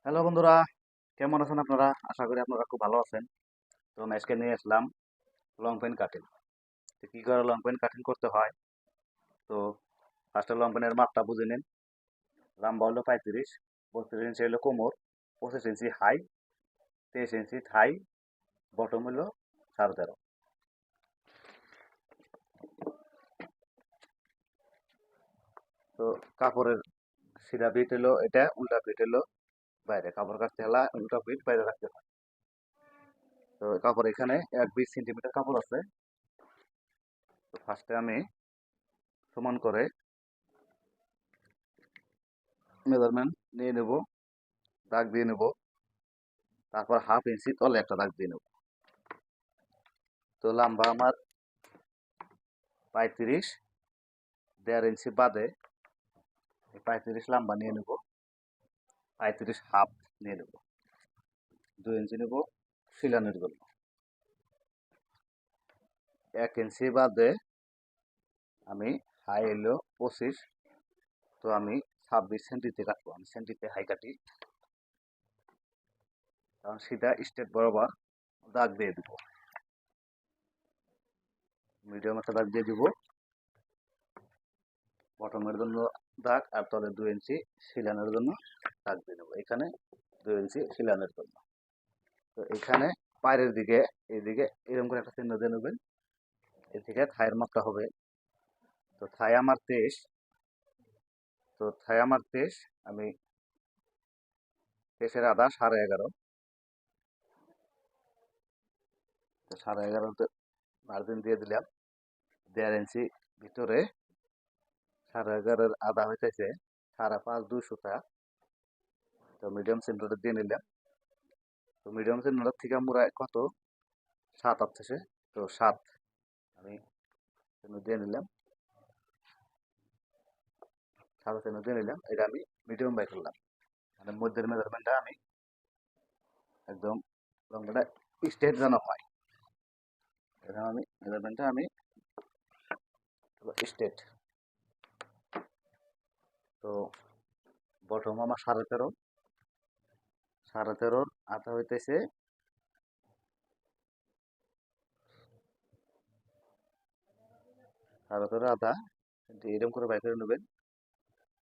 Hello বন্ধুরা, কেমন আছেন আপনারা? আশা করি আপনারা খুব ভালো আছেন। তো আমি আজকে নিয়ে আসলাম লং পেন কাটিং। তো কী করে লং পেন কাটিং করতে হয়? তো ফার্স্টে লং পেনের মাপটা বুঝে নিন। লম্বা হলো 35, 32 ইঞ্চি হলো কোমর, 25 ইঞ্চি হাই, 23 ইঞ্চি থাই, বটম হলো 13.5। তো কাপড়ের সিধা পিঠ হলো এটা, উল্টা পিঠ হলো বাইরে। কাপড় কাটতে হলে উল্টা পিঠ বাইরে রাখতে হয়। তো কাপড় এখানে 20 সেন্টিমিটার কাপড় আছে। তো ফার্স্টে আমি সমান করে মেজারমেন্ট নিয়ে নেব, দাগ দিয়ে নেব। তারপর 1/2 ইঞ্চি তলে একটা দাগ দিয়ে নেব। তো লম্বা আমার 35, 1.5 ইঞ্চি বাদে 35 লম্বা নিয়ে নেব, 35 হাফ নিয়ে নেব, 2 ইঞ্চি নেব সিলানোর জন্য। 1 ইঞ্চি বাদে আমি হাই এলো 25, তো আমি 26 সেন্টিতে কাটবো। আমি সেন্টিতে হাই কাটি, কারণ সিধা স্ট্রেট বরাবর দাগ দিয়ে দিব। মিডিয়াম একটা দাগ দিয়ে দিব বটমের জন্য দাগ, আর তলে 2 ইঞ্চি সিলানোর জন্য দাগ দিয়ে নেবো। এখানে 2 ইঞ্চি সিলানোর জন্য। তো এখানে পায়ের দিকে এইদিকে এরকম করে একটা চিহ্ন দিয়ে নেবেন। এদিকে থায়ের মাপটা হবে। তো থাই আমার 23, তো থাই আমার 23, আমি 23-এর আধা 11.5। তো 11.5-তে মার্জিন দিয়ে দিলাম। 1.5 ইঞ্চি ভিতরে 11.5-এর আধা হইতেছে 5.5 2 সুতা। তো মিডিয়াম চিহ্নটা দিয়ে নিলাম। তো মিডিয়াম চিহ্নটার থেকে মোড়া কত 7 আসতেছে। তো 7 আমি চিহ্ন দিয়ে নিলাম, 7 চিহ্ন দিয়ে নিলাম। এটা আমি মিডিয়াম বাই করলাম, মানে মধ্যের মেজারমেন্টটা আমি একদম লম্বাটা স্ট্রেট যেন হয়। এটা আমি মেজারমেন্টটা আমি স্ট্রেট। তো বটম আমার 13.5, 13.5-র আধা হইতেছে 13.5-র আধা। কিন্তু এরকম করে বাই করে নেবেন।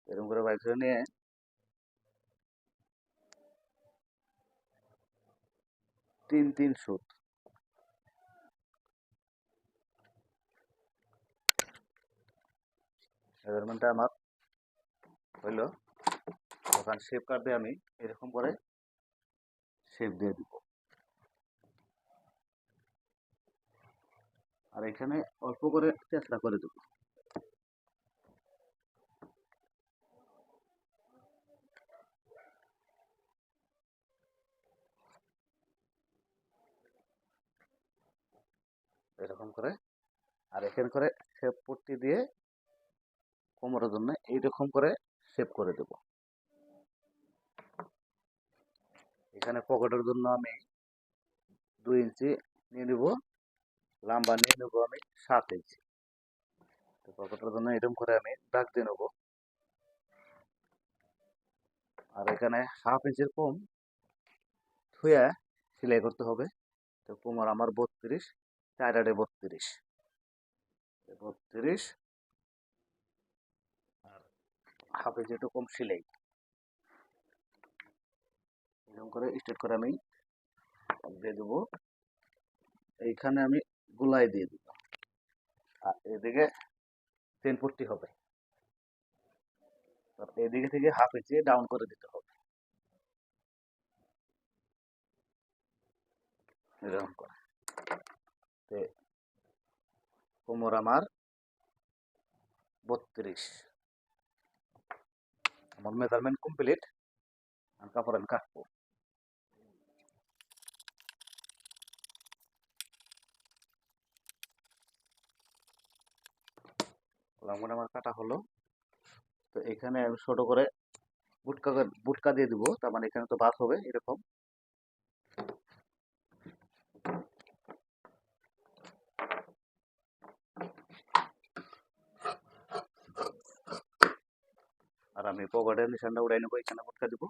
এরকম করে বাই করে নিয়ে 3-3 সুত। মেজারমেন্টটা আমার হইলো। তখন শেপ কাট দিয়ে আমি এরকম করে শেপ দিয়ে দিব। আর এখানে অল্প করে চেষ্টা করে দেব। এরকম করে, আর এখানে করে শেপ পট্টি দিয়ে কোমরের জন্য এইরকম করে শেপ করে দেব। এখানে পকেটের জন্য আমি 2 ইঞ্চি নিয়ে নিব, লম্বা নিয়ে নেবো আমি 7 ইঞ্চি। তো পকেটের জন্য এরকম করে আমি দাগ দিয়ে নেবো। আর এখানে 1/2 ইঞ্চির কম থুয়া সেলাই করতে হবে। তো কোমর আমার 32, 4 আড়ে 32, 32 আর 1/2 ইঞ্চি একটু কম সেলাই। এরকম করে স্ট্রেট করে আমি দিয়ে দেবো। এইখানে আমি গোলাই দিয়ে দিব, আর এদিকে চেন পট্টি হবে। এদিকে থেকে 1/2 ইঞ্চি ডাউন করে দিতে হবে, এরকম করে। তো কোমর আমার 32, আমার মেজারমেন্ট কমপ্লিট। আর কাপড় আমি কাটবো। লম্বাটা আমার কাটা হলো। তো এখানে আমি ছোট করে বুটকা দিয়ে দিব, তার মানে এখানে তো বাস হবে এরকম। আর আমি পকেটের নিশানটা উড়াই নেবো, এখানে বুটকা দিব।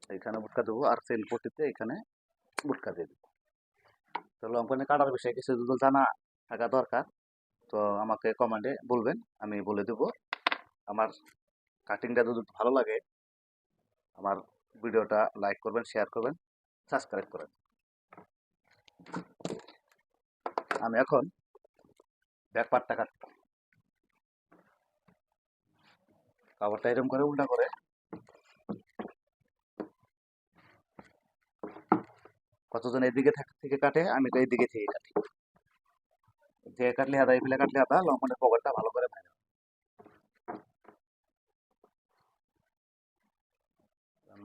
এখানে বুটকা দেবো, আর সেল পট্টিতে এখানে বুটকা দিয়ে দেবো। তো লং পেনে কাটার বিষয়ে কিছু যদি জানা থাকা দরকার, তো আমাকে কমেন্টে বলবেন, আমি বলে দেবো। আমার কাটিংটা যদি ভালো লাগে, আমার ভিডিওটা লাইক করবেন, শেয়ার করবেন, সাবস্ক্রাইব করবেন। আমি এখন ব্যাক পার্টটা কাটবো। কাপড়টা এরকম করে উল্টা করে কতজন এদিকে থেকে কাটে, আমি তো এইদিকে থেকে কাটি। যে কাটলে হাতা, এই ফেলে কাটলে হাতা, লম্বনের পকেটটা ভালো করে বাইরে।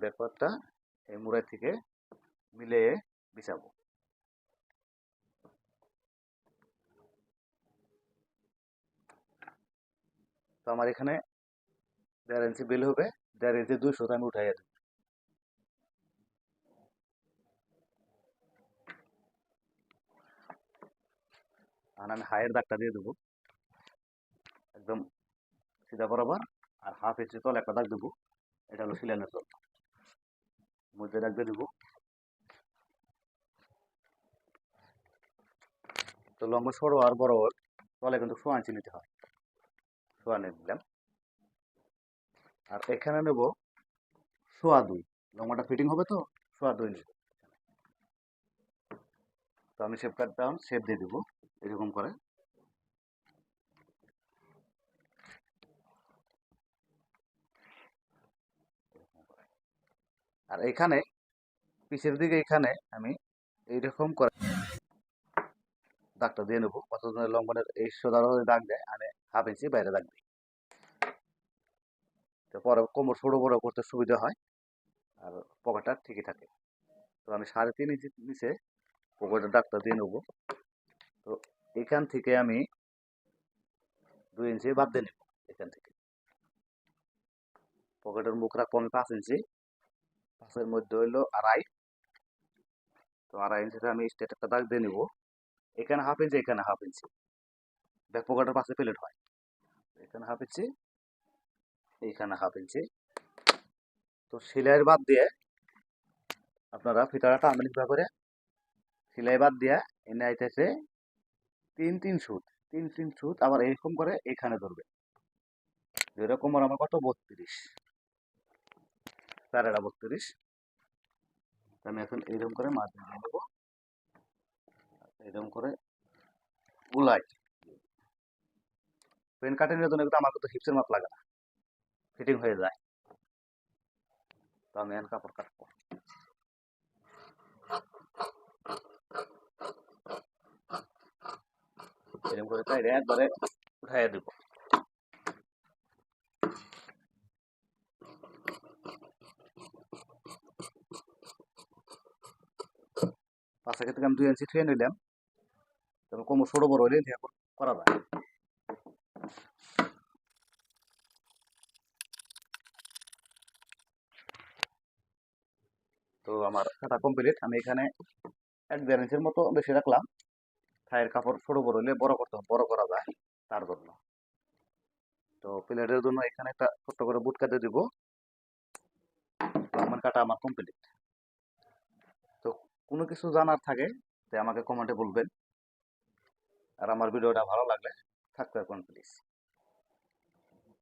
ব্যাক পার্টটা এই মুড়াই থেকে মিলিয়ে বিছাবো। তো আমার এখানে 1.5 ইঞ্চি বেল হবে, 1.5 ইঞ্চি 200 আমি উঠাই দেবো। আর আমি হাইয়ের দাগটা দিয়ে দেবো একদম সিধা বরাবর, আর হাফ ইঞ্চি তলে একটা দাগ দেবো, এটা হলো সিলাইনের জন্য। মধ্যে দাগ দিয়ে দেবো। তো লম্বা সরো আর বড় তলে কিন্তু 1.5 ইঞ্চি নিতে হয়, 1.5 নিলাম। আর এখানে নেব 2.25, লম্বাটা ফিটিং হবে তো 2.25 নেব। তো আমি শেপ কাট ডাউন শেপ দিয়ে দেবো এরকম করে। আর এখানে পিছের দিকে এখানে আমি এইরকম করে দাগটা দিয়ে নেবো। কতজনের লম্বনের এই সোজা দাগ দেয়, আমি হাফ ইঞ্চি বাইরে দাগ দিই। তো পরে কোমর ছোট বড় করতে সুবিধা হয়, আর পকেটটা ঠিকই থাকে। তো আমি 3.5 ইঞ্চি নিচে পকেটের দাগটা দিয়ে নেবো। তো এখান থেকে আমি 2 ইঞ্চি বাদ দিয়ে নেব। এখান থেকে পকেটের মুখ রাখবো আমি 5 ইঞ্চি, 5-এর মধ্যে হইলো 2.5। তো 2.5 ইঞ্চিতে আমি স্ট্রেট একটা দাগ দিয়ে নিব। এখানে হাফ ইঞ্চি, এখানে হাফ ইঞ্চি, ব্যাক পকেটের পাশে প্লেট হয়। এখানে হাফ ইঞ্চি, এইখানে হাফ ইঞ্চি। তো সেলাইয়ের বাদ দিয়ে আপনারা ফিতাটা টানবেন করে, সেলাই বাদ দিয়া এনে আইতেছে 3-3 সুত, 3-3 সুত। আবার এরকম করে এখানে ধরবে, এরকম আমার কত 32, 4.32। আমি এখন এরকম করে মাছ দিয়ে নেবো, এরকম করে গুলাই। পেন কাটিংয়ের জন্য কিন্তু আমার কিন্তু হিপসের মাপ লাগে না, ফিটিং হয়ে যায়। তো আমি এখন কাপড় কাটবো এরকম করে, তাই একবারে উঠাইয়া দিব। পাশে থেকে আমি 2 ইঞ্চি থুয়ে নিলাম। তবে কোমর ছোট বড় হইলে করা যায়। তো আমার কাটা কমপ্লিট। আমি এখানে 1-1.5 ইঞ্চির মতো বেশি রাখলাম। থাইয়ের কাপড় ছোট বড় হলে বড় করতে বড় করা যায় তার জন্য। তো প্লেটের জন্য এখানে একটা ছোট্ট করে বুট কাটে দিব। আমার কাটা আমার কমপ্লিট। তো কোনো কিছু জানার থাকে যে আমাকে কমেন্টে বলবেন। আর আমার ভিডিওটা ভালো লাগলে সাবস্ক্রাইব করুন প্লিজ।